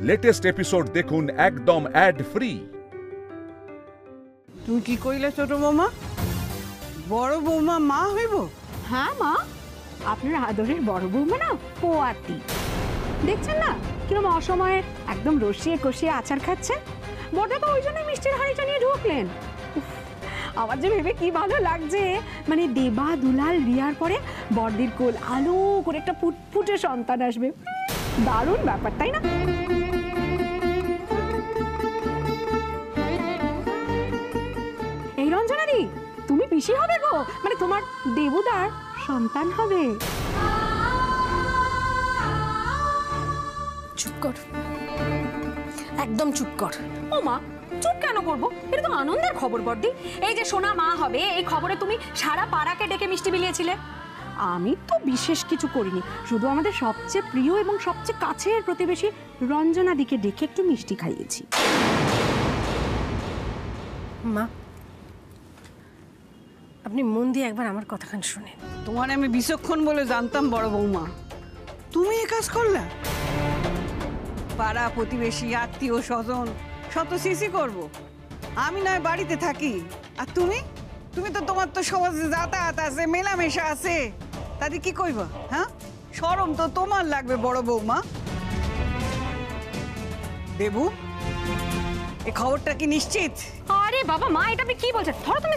Latest episode দেখুন একদম add free. তুমি কি কইলে ছোট বৌমা? বড় বৌমা মা হইব? হ্যাঁ মা, আপনার আদরের বড় বৌমা না পোয়াতি। দেখছেন না কিরকম অসময়ে একদম রসিয়ে কষিয়ে আচার খাচ্ছেন। বড়দা তো ওই জন্য মিষ্টির হাঁড়িটা নিয়ে ঢুকলেন। আমার যে ভেবে কি ভালো লাগছে, মানে দেবা দুলাল রিয়ার পরে বড়দির কোল আলো করে একটা ফুটফুটে সন্তান আসবে। দারুণ ব্যাপার, তাই না? এই রঞ্জনা দি, তুমি পিসি হবে গো, মানে তোমার দেবুদার সন্তান হবে। চুপ কর, একদম চুপ কর। ও মা, চুপ কেন করবো? এটা তো আনন্দের খবর বড়দি। এই যে সোনা মা হবে, এই খবরে তুমি সারা পাড়াকে ডেকে মিষ্টি বিলিয়েছিলে। আমি তো বিশেষ কিছু করিনি, শুধু আমাদের সবচেয়ে প্রিয় এবং সবচেয়ে কাছের প্রতিবেশী রঞ্জনা দিকে ডেকে একটু মিষ্টি খাইয়েছি। মা, আপনি মন দিয়ে একবার আমার কথাখান শুনেন। তোমার আমি বিচক্ষণ বলে জানতাম বড় বৌমা, তুমি এ কাজ করলা? পাড়া প্রতিবেশী আত্মীয় স্বজন শত সিসি করব, আমি নয় বাড়িতে থাকি, আর তুমি তুমি তো তোমার তো সমাজে যাতায়াত আছে, মেলামেশা আছে, তাদের কি কইবা? হ্যাঁ, শরম তো তোমার লাগবে বড় বৌমা। দেবু, এই খবরটা কি নিশ্চিত? আরে বাবা মা, এটা আপনি কি বলছেন? ধরো তুমি,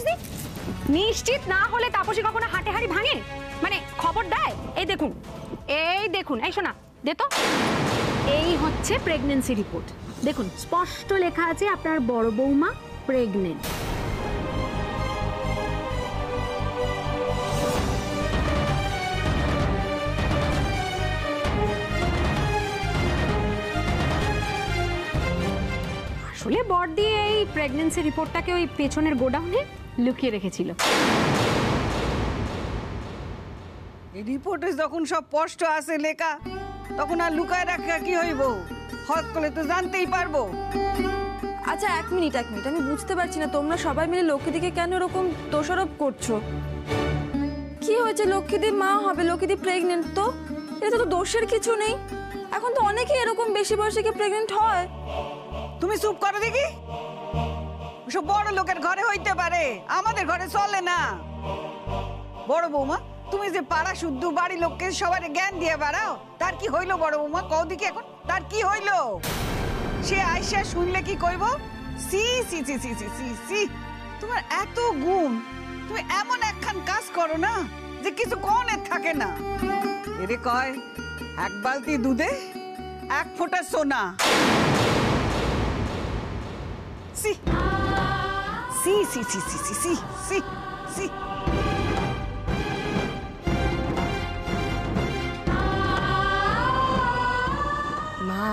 নিশ্চিত না হলে তাপসী কখনো হাটে হাড়ি ভাঙে? মানে খবর দেয়? এই দেখুন, এই শোনা দে তো, এই হচ্ছে প্রেগন্যান্সি রিপোর্ট। দেখুন স্পষ্ট লেখা আছে আপনার বড় বৌমা প্রেগনেন্ট। আসলে বড়দি এই প্রেগন্যান্সি রিপোর্টটাকে ওই পেছনের গোডাউনে লুকিয়ে রেখেছিল। এই রিপোর্টে যখন সব স্পষ্ট আছে লেখা, তখন আর লুকায় রাখা কি হইব? হট করলে তো জানতেই পারবো। আচ্ছা এক মিনিট, আমি বুঝতে পারছি না তোমরা সবাই মিলে লক্ষ্মীদিকে কেন এরকম দোষারোপ করছো। কি হয়েছে? লক্ষ্মীদি মা হবে, লক্ষ্মীদি প্রেগনেন্ট, তো এটা তো দোষের কিছু নেই। এখন তো অনেকেই এরকম বেশি বয়সে কি প্রেগনেন্ট হয়। তুমি চুপ করো দেখি। সব বড় লোকের ঘরে হইতে পারে, আমাদের ঘরে চলে না। বড় বৌমা, তুমি যে পাড়া শুদ্ধ বাড়ি লোককে সবার জ্ঞান দিয়ে বাড়াও, তার কি হইলো বড় বৌমা? কও দেখি এখন তার কি হইলো? সে আইসা শুনলে কি কইব? সি সি সি সি সি সি সি, তোমার এত গুণ, তুমি এমন একখান কাজ করো না যে কিছু কোণে থাকে না। এরে কয় এক বালতি দুধে এক ফোঁটা সোনা। সি সি সি সি সি সি সি সি সি। মা,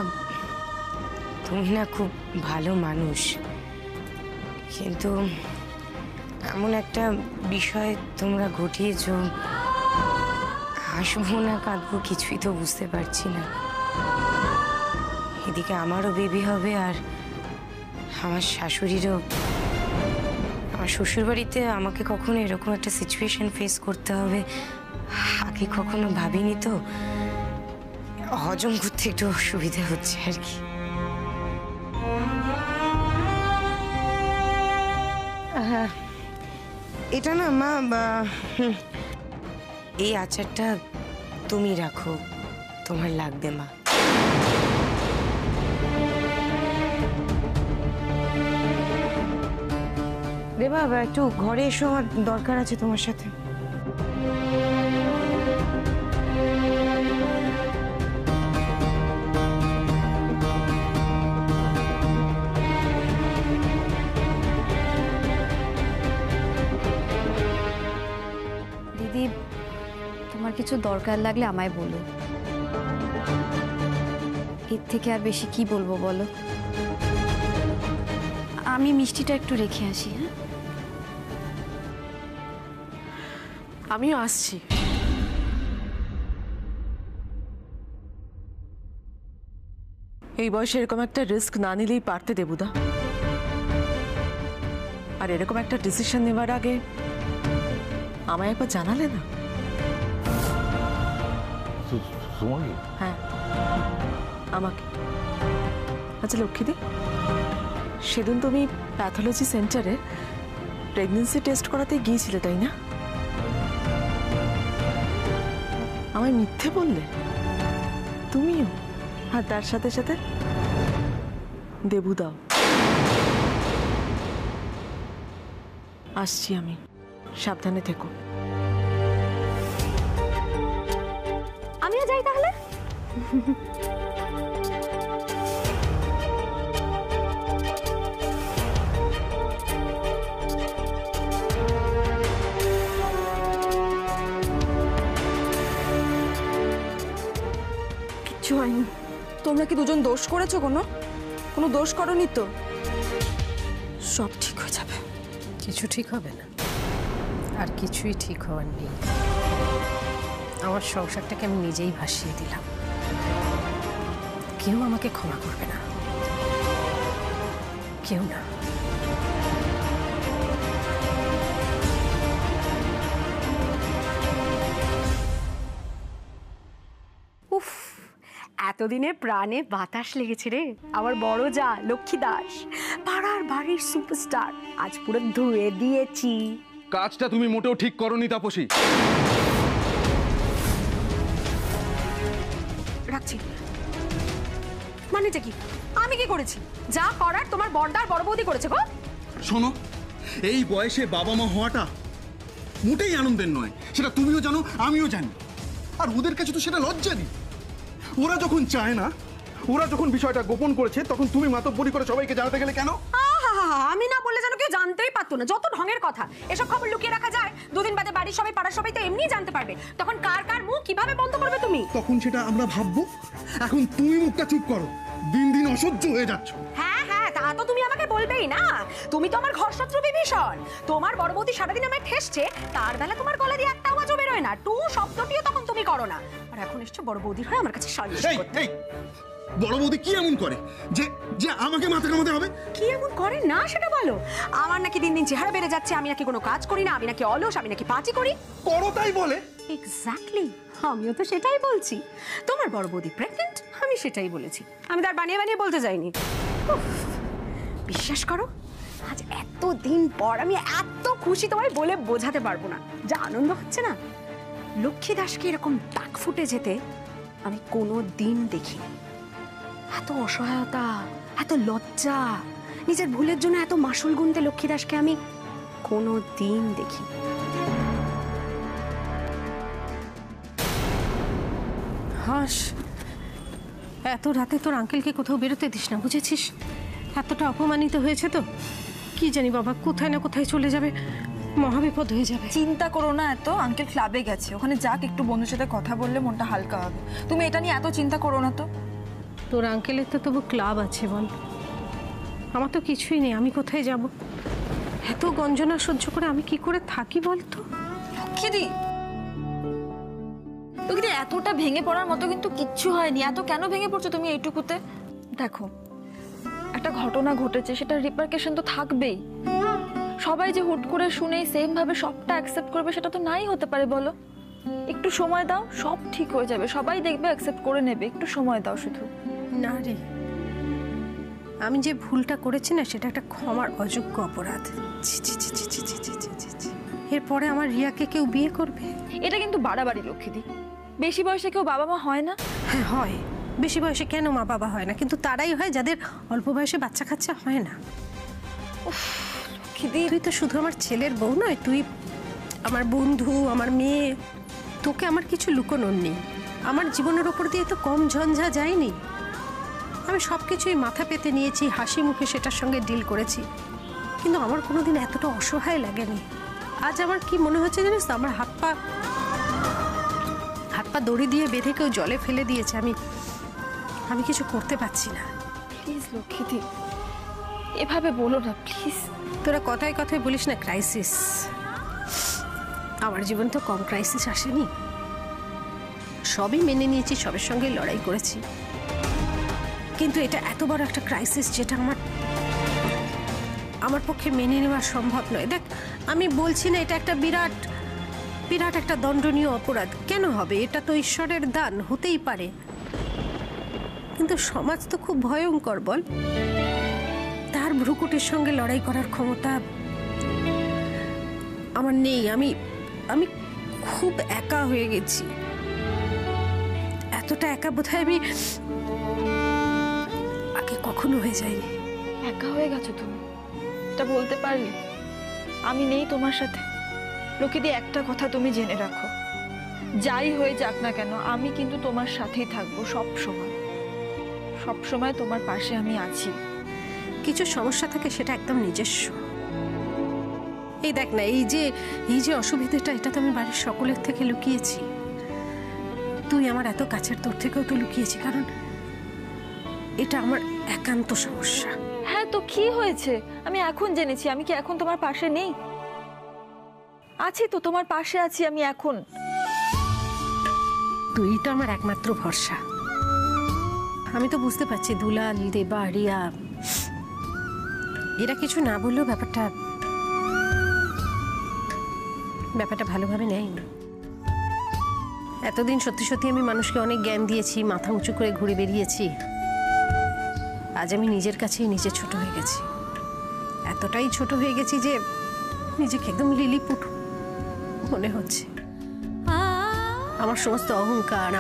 তুমি না খুব ভালো মানুষ, কিন্তু এমন একটা বিষয় তোমরা ঘটিয়েছ, হাসবো না কাঁদবো কিছুই তো বুঝতে পারছি না। এদিকে আমারও বেবি হবে, আর আমার শাশুড়িরও। আমার শ্বশুরবাড়িতে আমাকে কখনো এরকম একটা সিচুয়েশন ফেস করতে হবে আগে কখনো ভাবিনি, তো হজম করতে একটু অসুবিধা হচ্ছে আর কি। এটা না মা, এই আচারটা তুমি রাখো, তোমার লাগবে মা। রে বাবা, একটু ঘরে এসো, আমার দরকার আছে তোমার সাথে। দিদি, তোমার কিছু দরকার লাগলে আমায় বলো। এর থেকে আর বেশি কি বলবো বলো? আমি মিষ্টিটা একটু রেখে আসি। হ্যাঁ, আমিও আসছি। এই বয়সে এরকম একটা রিস্ক না নিলেই পারতে দেবুদা। আর এরকম একটা ডিসিশন নেওয়ার আগে আমায় একবার জানালে না? তোমাকে? হ্যাঁ, আমাকে। আচ্ছা লক্ষ্মীদি, সেদিন তুমি প্যাথোলজি সেন্টারে প্রেগন্যান্সি টেস্ট করাতে গিয়েছিলে তাই না? আমায় মিথ্যে বললে তুমিও, আর তার সাথে সাথে দেবুদাও। আসছি আমি, সাবধানে থেকো। আমিও যাই তাহলে। কিচ্ছু হয়নি। তোমরা কি দুজন দোষ করেছো? কোনো দোষ করনি তো? সব ঠিক হয়ে যাবে। কিছু ঠিক হবে না, আর কিছুই ঠিক হওয়ার নেই। আমার সংসারটাকে আমি নিজেই ভাসিয়ে দিলাম, কেউ আমাকে ক্ষমা করবে না, কেউ না। উফ, এতদিনে প্রাণে বাতাস লেগেছে রে। আমার বড় যা লক্ষ্মী দাস, পাড়ার বাড়ির সুপারস্টার, আজ পুরো ধুয়ে দিয়েছি। কাজটা তুমি মোটেও ঠিক করনি তাপসী। রাখছি। মানেটা কি? আমি কি করেছি? যা করার তোমার বড়দার বড় বৌদি করেছে গো। শোনো, এই বয়সে বাবা মা হওয়াটা মোটেই আনন্দের নয়, সেটা তুমিও জানো, আমিও জানি। আর ওদের কাছে তো সেটা লজ্জারই। ওরা যখন চায় না, ওরা যখন বিষয়টা গোপন করেছে, তখন তুমি মাতব্বরি করে সবাইকে জানাতে গেলে কেন? আমি না বললে যেন কেউ জানতেই পারতো না। যত ঢঙের কথা। এসব খবর লুকিয়ে রাখা যায়? দুদিন বাদে বাড়ির সবাই পাড়ার সবাই তো এমনি জানতে পারবে। তখন কার কার মুখ কিভাবে বন্ধ করবে তুমি? তখন সেটা আমরা ভাববো। এখন তুমি মুখটা চুপ করো, দিন দিন অসহ্য হয়ে যাচ্ছ। হ্যাঁ হ্যাঁ, তা তো তুমি আমাকে বলবেই না। তুমি তো আমার ঘরশত্রু বিভীষণ। তোমার বড় বৌদি সারাদিন আমায় ঠেসছে, তার বেলা তোমার গলা দিয়ে একটা আওয়াজও বেরোয় না, টু শব্দটিও তখন তুমি করো না। আর এখন এসছো বড় বৌদির হয়ে আমার কাছে সালিশ করতে। বড় বৌদি কি এমন করে যে যে আমাকে মাথা কামাতে হবে? কি এমন করে না সেটা বলো। আমার নাকি দিন দিন চেহারা বেড়ে যাচ্ছে, আমি নাকি কোনো কাজ করি না, আমি নাকি অলস, আমি নাকি পাঁচি করি। করো তাই বলে? এক্স্যাক্টলি, আমিও তো সেটাই বলছি। তোমার বড় বৌদি প্রেগন্যান্ট, আমি সেটাই বলেছি। আমি তার বানিয়ে বানিয়ে বলতে যাইনি। বিশ্বাস করো, আজ এত দিন পর আমি এত খুশি তোমায় বলে বোঝাতে পারবো না। যা আনন্দ হচ্ছে না, লক্ষ্মী দাসকে এরকম দাগ ফুটে যেতে আমি কোনো দিন দেখিনি। এত অসহায়তা, এত লজ্জা, নিজের ভুলের জন্য এত মাসুল গুনতে লক্ষ্মী দাসকে আমি কোনো দিন দেখি। হাস, এত রাতে তোর আঙ্কেলকে কোথাও বেরোতে দিস না, বুঝেছিস? এতটা অপমানিত হয়েছে তো কি জানি বাবা, কোথায় না কোথায় চলে যাবে, মহাবিপদ হয়ে যাবে। চিন্তা করো না এত, আঙ্কেল ক্লাবে গেছে, ওখানে যাক, একটু বন্ধুর সাথে কথা বললে মনটা হালকা হবে। তুমি এটা নিয়ে এত চিন্তা করো না তো। তোর আঙ্কেলের তো তবু ক্লাব আছে বল, আমার তো কিছুই নেই, আমি কোথায় যাব? এত গঞ্জনা সহ্য করে আমি কি করে থাকি বলতো? লক্ষ্মীদি, লক্ষ্মীদি এতটা ভেঙে পড়ার মতো কিন্তু কিচ্ছু হয়নি। এত কেন ভেঙে পড়ছো তুমি এইটুকুতে? দেখো, একটা ঘটনা ঘটেছে, সেটার রিপারকেশন তো থাকবেই। সবাই যে হুট করে শুনেই সেম ভাবে সবটা অ্যাকসেপ্ট করবে সেটা তো নাই হতে পারে, বলো? একটু সময় দাও, সব ঠিক হয়ে যাবে, সবাই দেখবে অ্যাকসেপ্ট করে নেবে। একটু সময় দাও শুধু। না রে, আমি যে ভুলটা করেছি না, সেটা একটা ক্ষমার অযোগ্য অপরাধ। ছি ছি ছি ছি ছি ছি ছি ছি ছি ছি। এরপরে আমার রিয়াকে কেউ বিয়ে করবে? এটা কিন্তু বাড়াবাড়ি লক্ষ্মীদি। বেশি বয়সে কেউ বাবা মা হয় না? হ্যাঁ হয়, বেশি বয়সে কেন মা বাবা হয় না? কিন্তু তারাই হয় যাদের অল্প বয়সে বাচ্চা কাচ্চা হয় না। লক্ষ্মীদি, তুই তো শুধু আমার ছেলের বউ নয়, তুই আমার বন্ধু, আমার মেয়ে। তোকে আমার কিছু লুকোনোর নেই। আমার জীবনের ওপর দিয়ে তো কম ঝঞ্ঝা যায়নি। আমি সব কিছুই মাথা পেতে নিয়েছি, হাসি মুখে সেটার সঙ্গে ডিল করেছি, কিন্তু আমার কোনোদিন এতটা অসহায় লাগেনি। আজ আমার কি মনে হচ্ছে জানিস তো, আমার হাত পা দড়ি দিয়ে বেঁধে কেউ জলে ফেলে দিয়েছে। আমি কিছু করতে পারছি না। প্লিজ লক্ষ্মীদি, এভাবে বলো না প্লিজ। তোরা কথায় কথায় বলিস না ক্রাইসিস। আমার জীবন তো কম ক্রাইসিস আসেনি। সবই মেনে নিয়েছি, সবের সঙ্গে লড়াই করেছি, কিন্তু এটা এত বড় একটা ক্রাইসিস যেটা আমার পক্ষে মেনে নেওয়া সম্ভব নয়। দেখ, আমি বলছি না এটা একটা বিরাট বিরাট একটা দণ্ডনীয় অপরাধ, কেন হবে? এটা তো ঈশ্বরের দান, হতেই পারে। কিন্তু সমাজ তো খুব ভয়ঙ্কর, বল। তার ভ্রুকুটির সঙ্গে লড়াই করার ক্ষমতা আমার নেই। আমি আমি খুব একা হয়ে গেছি। এতটা একা বোধহয় আমি আগে কখনো হয়ে যাইনি। একা হয়ে গেছো তুমি, এটা বলতে পারলে? আমি নেই তোমার সাথে। লোকেদি, একটা কথা তুমি জেনে রাখো, যাই হয়ে যাক না কেন আমি কিন্তু তোমার সাথেই থাকবো সব সময়। সব সময় তোমার পাশে আমি আছি। কিছু সমস্যা থাকে সেটা একদম নিজস্ব। এই দেখ না, এই যে অসুবিধাটা, এটা তো আমি বাড়ির সকলের থেকে লুকিয়েছি। তুই আমার এত কাছের, তোর থেকেও তো লুকিয়েছি, কারণ এটা আমার একান্ত সমস্যা। হ্যাঁ, তো কি হয়েছে? আমি এখন জেনেছি। আমি কি এখন তোমার পাশে নেই? আছি তো, তোমার পাশে আছি আমি এখন। তুই তো আমার একমাত্র ভরসা। আমি তো বুঝতে পারছি দুলাল, দেবা, রিয়া এরা কিছু না বললেও ব্যাপারটা ভালোভাবে নেয়নি। এতদিন সত্যি সত্যি আমি মানুষকে অনেক জ্ঞান দিয়েছি, মাথা উঁচু করে ঘুরে বেরিয়েছি। আজ আমি নিজের কাছেই নিজে ছোট হয়ে গেছি। এতটাই ছোট হয়ে গেছি যে নিজেকে একদম লিলিপুট মনে হচ্ছে। আমার সমস্ত অহংকার,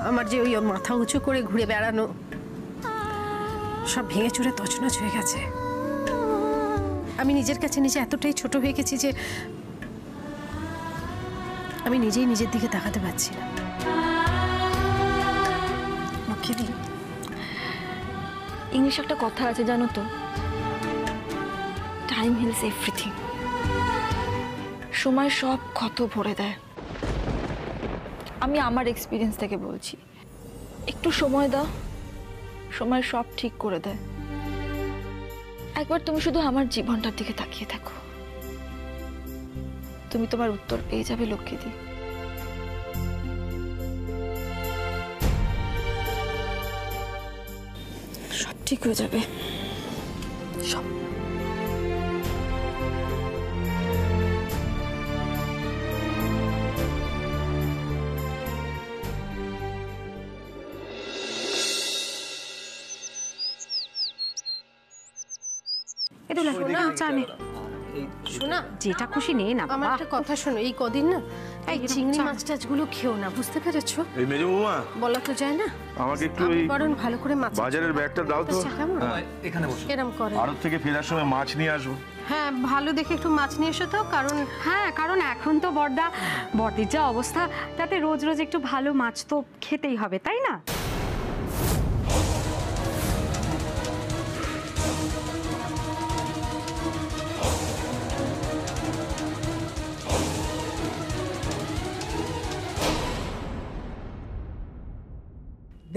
আমার যে ওই মাথা উঁচু করে ঘুরে বেড়ানো, সব ভেঙে চুরে তছনছ হয়ে গেছে। আমি নিজের কাছে নিজে এতটাই ছোট হয়ে গেছি যে আমি নিজেই নিজের দিকে তাকাতে পারছি না। লক্ষ্মীদি, ইংলিশ একটা কথা আছে জানো তো, টাইম হিলস এভরিথিং। সময় সব ক্ষত ভরে দেয়। আমি আমার এক্সপিরিয়েন্স থেকে বলছি, একটু সময় দাও, সময় সব ঠিক করে দেয়। একবার তুমি শুধু আমার জীবনটার দিকে তাকিয়ে থাকো, তুমি তোমার উত্তর পেয়ে যাবে লক্ষ্মীদি। সব ঠিক হয়ে যাবে, সব। শোনা, যেটা খুশি নে না। আমার একটা কথা শোনো, এই কদিন না এই চিংড়ি মাছ টাছগুলো খেও না, বুঝতে পেরেছো? এই মেজো বৌমা, বলা তো যায় না। আমাকে একটু এই বরং ভালো করে মাছ বাজারের ব্যাগটা দাও তো। এখানে বসো। এরম করে আড়ত থেকে ফেরার সময় মাছ নিয়ে আসবো। হ্যাঁ, ভালো দেখে একটু মাছ নিয়ে এসো তো, কারণ এখন তো বড়দির যা অবস্থা, তাতে রোজ রোজ একটু ভালো মাছ তো খেতেই হবে, তাই না?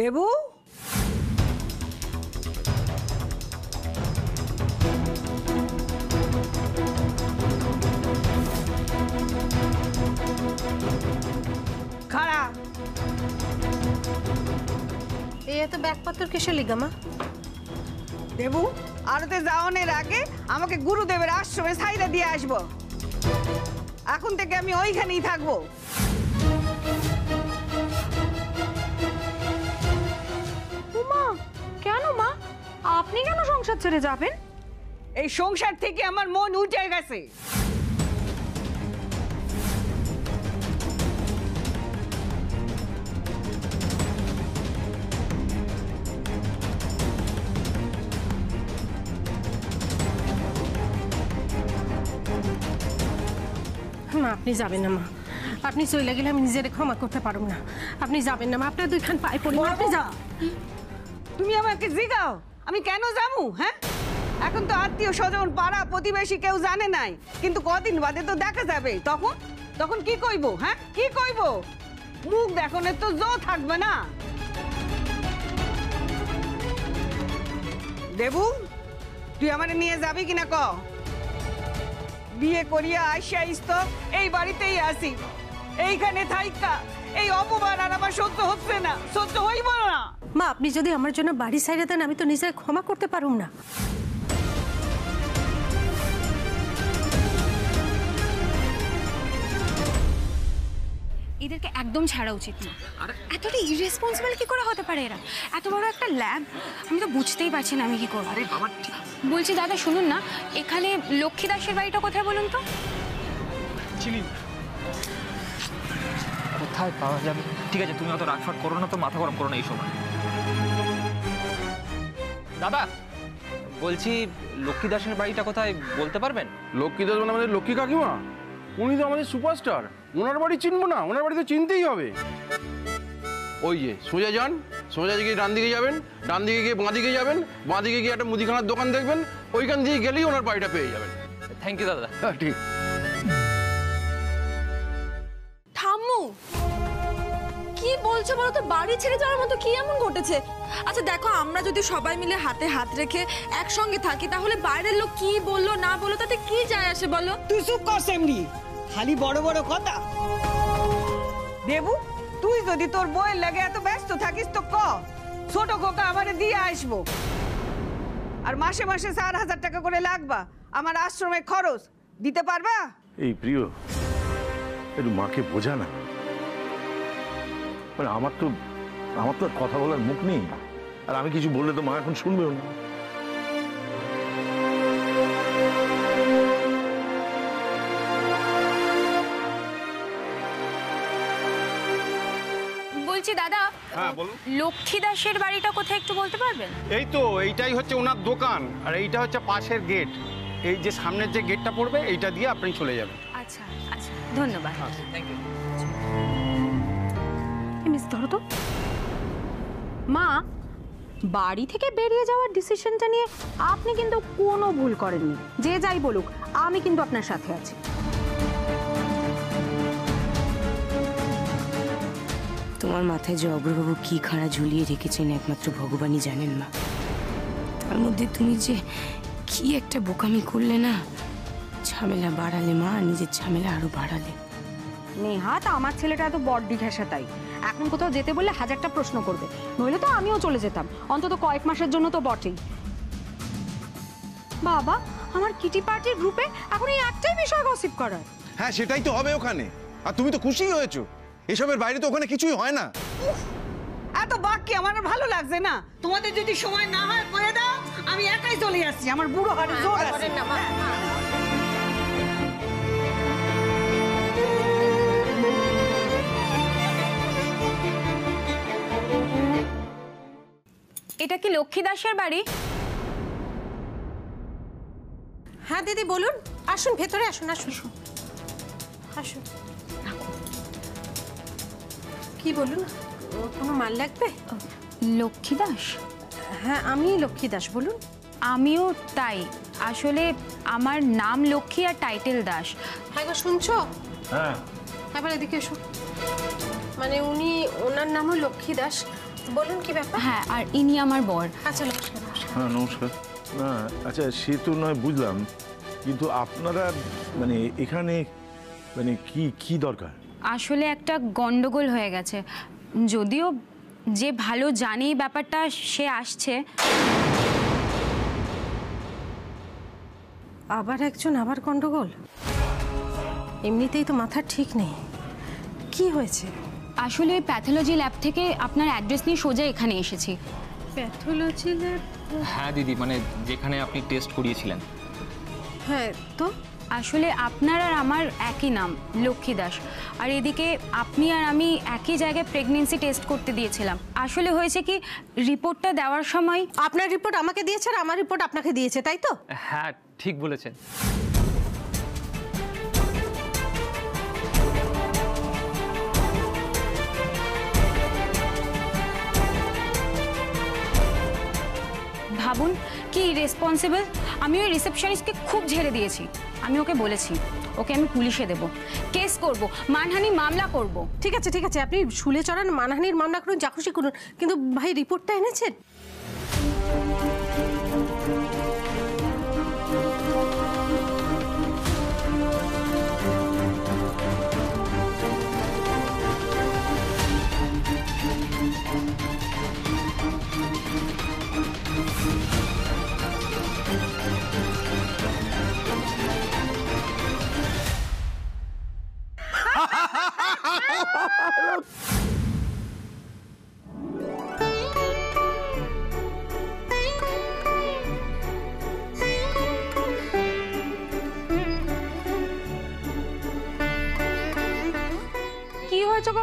দেবু, খাড়া। এই এত ব্যাগপত্র কিসের লিগা মা? দেবু, আরতে যাওয়ানোর আগে আমাকে গুরুদেবের আশ্রমে সাইডা দিয়ে আসবো। এখন থেকে আমি ওইখানেই থাকবো। কেন মা, আপনি কেন সংসার ছেড়ে যাবেন? এই সংসার থেকে আমার মন উঠে গেছে। মা, আপনি যাবেন না মা। আপনি চলে গেলে আমি নিজের ক্ষমা করতে পারব না। আপনি যাবেন না মা, আপনার দুইখান পায়ে পড়ি। আপনি যা। তুমি আমাকে জিগাও আমি কেন যাবো? হ্যাঁ, এখন তো আত্মীয় স্বজন, পাড়া প্রতিবেশী কেউ জানে নাই, কিন্তু কদিন বাদে তো দেখা যাবে। তখন কি কইব? হ্যাঁ, কি কইব? মুখ দেখানোর তো জো থাকবে না। দেবু, তুই আমারে নিয়ে যাবি কিনা ক? বিয়ে করিয়া আইসাইস তো এই বাড়িতেই আসি, এইখানে থাইকা এই অপমান আর আমার সহ্য হচ্ছে না, সহ্য হইব না। মা, আপনি যদি আমার জন্য বাড়ি ছাইড়ে দেন, আমি তো নিজের ক্ষমা করতে পারুম না। এদেরকে একদম ছাড়া উচিত না। এতটা ইরেসপন্সিবল কি করে হতে পারে এরা? এত বড় একটা ল্যাব, আমি তো বুঝতেই পারছি না আমি কি করবো। বলছি দাদা শুনুন না, এখানে লক্ষ্মী দাসের বাড়িটা কোথায় বলুন তো? চিনি কোথায় পাওয়া যাবে? ঠিক আছে, তুমি অত রাগফাট করো না তো, মাথা গরম করো না এই সময়। দাদা বলছি লক্ষ্মী দাসের বাড়িটা কোথায় বলতে পারবেন? লক্ষ্মী দাস মানে আমাদের লক্ষ্মী কাকিমা, উনি তো আমাদের সুপারস্টার। ওনার বাড়ি চিনবো না? ওনার বাড়ি তো চিনতেই হবে। ওই যে সোজা যান, সোজা গিয়ে ডান দিকে যাবেন, ডান দিকে গিয়ে বাঁ দিকে যাবেন, বাঁ দিকে গিয়ে একটা মুদিখানার দোকান দেখবেন, ওইখান দিয়ে গেলেই ওনার বাড়িটা পেয়ে যাবেন। থ্যাংক ইউ দাদা। হ্যাঁ ঠিক। ঠাম্মু কি বলছো বলো তো? বাড়ি ছেড়ে যাওয়ার মতো কি এমন ঘটেছে? আচ্ছা দেখো, আমরা যদি সবাই মিলে হাতে হাত রেখে একসঙ্গে থাকি তাহলে বাইরের লোক কি বললো না বললো তাতে কি যায় আসে বলো? তুই চুপ কর সেমনি, খালি বড় বড় কথা। দেবু, তুই যদি তোর বইয়ের লাগে এত ব্যস্ত থাকিস তো ক, ছোট খোকা আমারে দিয়ে আসবো। আর মাসে মাসে 4,000 টাকা করে লাগবা আমার আশ্রমে খরচ, দিতে পারবা? এই প্রিয়, একটু মাকে বোঝা না। মানে আমার তো আর কথা বলার মুখ নেই, আর আমি কিছু বললে তো মা এখন শুনবেও না। বলছি দাদা, হ্যাঁ বলুন। লক্ষ্মী দাসের বাড়িটা কোথায় একটু বলতে পারবেন? এই তো এইটাই হচ্ছে ওনার দোকান, আর এইটা হচ্ছে পাশের গেট। এই যে সামনের যে গেটটা পড়বে এইটা দিয়ে আপনি চলে যাবেন। আচ্ছা আচ্ছা, ধন্যবাদ। Thank you. মিস ধরো তো। মা, বাড়ি থেকে বেরিয়ে যাওয়ার ডিসিশনটা নিয়ে আপনি কিন্তু কোনো ভুল করেননি। যে যাই বলুক, আমি কিন্তু আপনার সাথে আছি। তোমার মাথায় যে অগ্রবাবু কি খাড়া ঝুলিয়ে রেখেছেন একমাত্র ভগবানই জানেন মা। তার মধ্যে তুমি যে কি একটা বোকামি করলে না, ঝামেলা বাড়ালে মা, নিজের ঝামেলা আরো বাড়ালে। নেহাত আমার ছেলেটা এত বড্ডি ঘেঁষা, তাই এখন কোথাও যেতে বললে 1000টা প্রশ্ন করবে, নইলে তো আমিও চলে যেতাম, অন্তত কয়েক মাসের জন্য তো বটেই। বাবা, আমার কিটি পার্টির গ্রুপে এখন এই একটাই বিষয় গসিপ করার। হ্যাঁ সেটাই তো হবে ওখানে, আর তুমি তো খুশিই হয়েছো। এসবের বাইরে তো ওখানে কিছুই হয় না। এত বাক্য আমার ভালো লাগছে না। তোমাদের যদি সময় না হয় কয়ে দাও, আমি একাই চলে আসছি, আমার বুড়ো হাড়ে জোর আছে। এটা কি লক্ষ্মী দাসের বাড়ি? হ্যাঁ দিদি বলুন, আসুন ভেতরে আসুন। আসুন আসুন। কি বলুন, কোনো মাল লাগবে? লক্ষ্মী দাস? হ্যাঁ আমি লক্ষ্মী দাস, বলুন। আমিও তাই, আসলে আমার নাম লক্ষ্মী আর টাইটেল দাস। হ্যাঁ গো, শুনছো? হ্যাঁ এবার এদিকে এসো। মানে ওনার নামও লক্ষ্মী দাস। বলুন কি ব্যাপার? হ্যাঁ, আর ইনি আমার বর। আচ্ছা নমস্কার। হ্যাঁ নমস্কার। না আচ্ছা সে তো নয় বুঝলাম, কিন্তু আপনারা মানে এখানে মানে কি দরকার? আসলে একটা গন্ডগোল হয়ে গেছে, যদিও যে ভালো জানে এই ব্যাপারটা সে আসছে। আবার গন্ডগোল? এমনিতেই তো মাথা ঠিক নেই, কি হয়েছে? আসলে প্যাথোলজি ল্যাব থেকে আপনার অ্যাড্রেস নিয়ে সোজা এখানে এসেছি। Pathology lab? হ্যাঁ দিদি, মানে যেখানে আপনি টেস্ট করিয়েছিলেন। হ্যাঁ তো আসলে আপনার আর আমার একই নাম, লক্ষ্মী দাস। আর এদিকে আপনি আর আমি একই জায়গায় প্রেগনেন্সি টেস্ট করতে দিয়েছিলাম। আসলে হয়েছে কি, রিপোর্টটা দেওয়ার সময় আপনার রিপোর্ট আমাকে দিয়েছে আর আমার রিপোর্ট আপনাকে দিয়েছে, তাই তো? হ্যাঁ ঠিক বলেছেন। ভাবুন কি রেসপন্সিবল। আমি ওই রিসেপশনিস্টকে খুব ঝেড়ে দিয়েছি। আমি ওকে বলেছি ওকে আমি পুলিশে দেব, কেস করব, মানহানি মামলা করব। ঠিক আছে আপনি শুলে চড়ান, মানহানির মামলা করুন, যা খুশি করুন, কিন্তু ভাই রিপোর্টটা এনেছেন?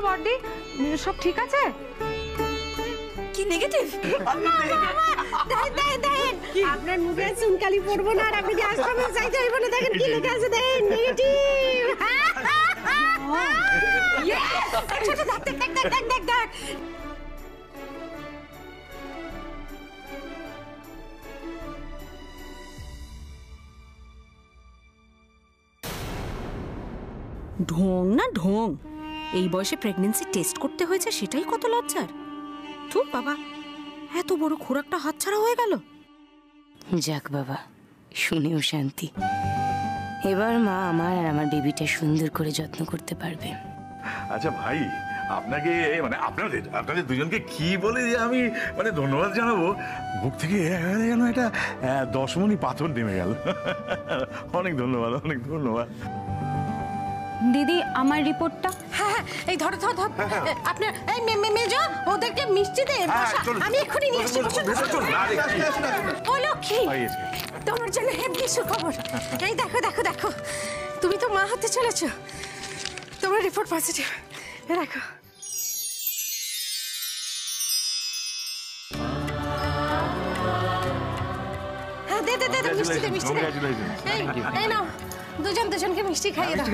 বড়দি, সব ঠিক আছে? কি নেগেটিভ? আপনার মুখে চুনকালি পড়বো না আর আপনি আশ্রমে যাইতে হইব না। দেখেন কি লেখা আছে, দেখেন নেগেটিভ। ছোট দেখ দেখ দেখ দেখ দেখ দেখ। ঢং না ঢং, এই বয়সে প্রেগন্যান্সি টেস্ট করতে হয়েছে সেটাই কত লজ্জার। তো বাবা, এত বড় খোরাকটা হাতছাড়া হয়ে গেল। যাক বাবা, শুনেও শান্তি। এবার মা আমার আর আমার বেবিটা সুন্দর করে যত্ন করতে পারবে। আচ্ছা ভাই, আপনাকে মানে আপনাদের দুজনকে কি বলে যে আমি মানে ধন্যবাদ জানাবো, বুক থেকে যেন একটা 10 মণি পাথর নেমে গেল। অনেক ধন্যবাদ, অনেক ধন্যবাদ। দিদি, আমার রিপোর্টটা। হ্যাঁ, এই ধর ধর ধর। আপনার এই মেজো ওদেরকে মিষ্টি দে। আমি এক্ষুনি নিয়ে আসছি। ও লক্ষ্মী, তোমার জন্য হেভি সুখবর। এই দেখো দেখো দেখো, তুমি তো মা হতে চলেছো। তোমার রিপোর্ট পজিটিভ। রাখো। হ্যাঁ, দে দে দে মিষ্টি দে, মিষ্টি দে। এই নাও, দুজনকে মিষ্টি খাইয়ে দাও।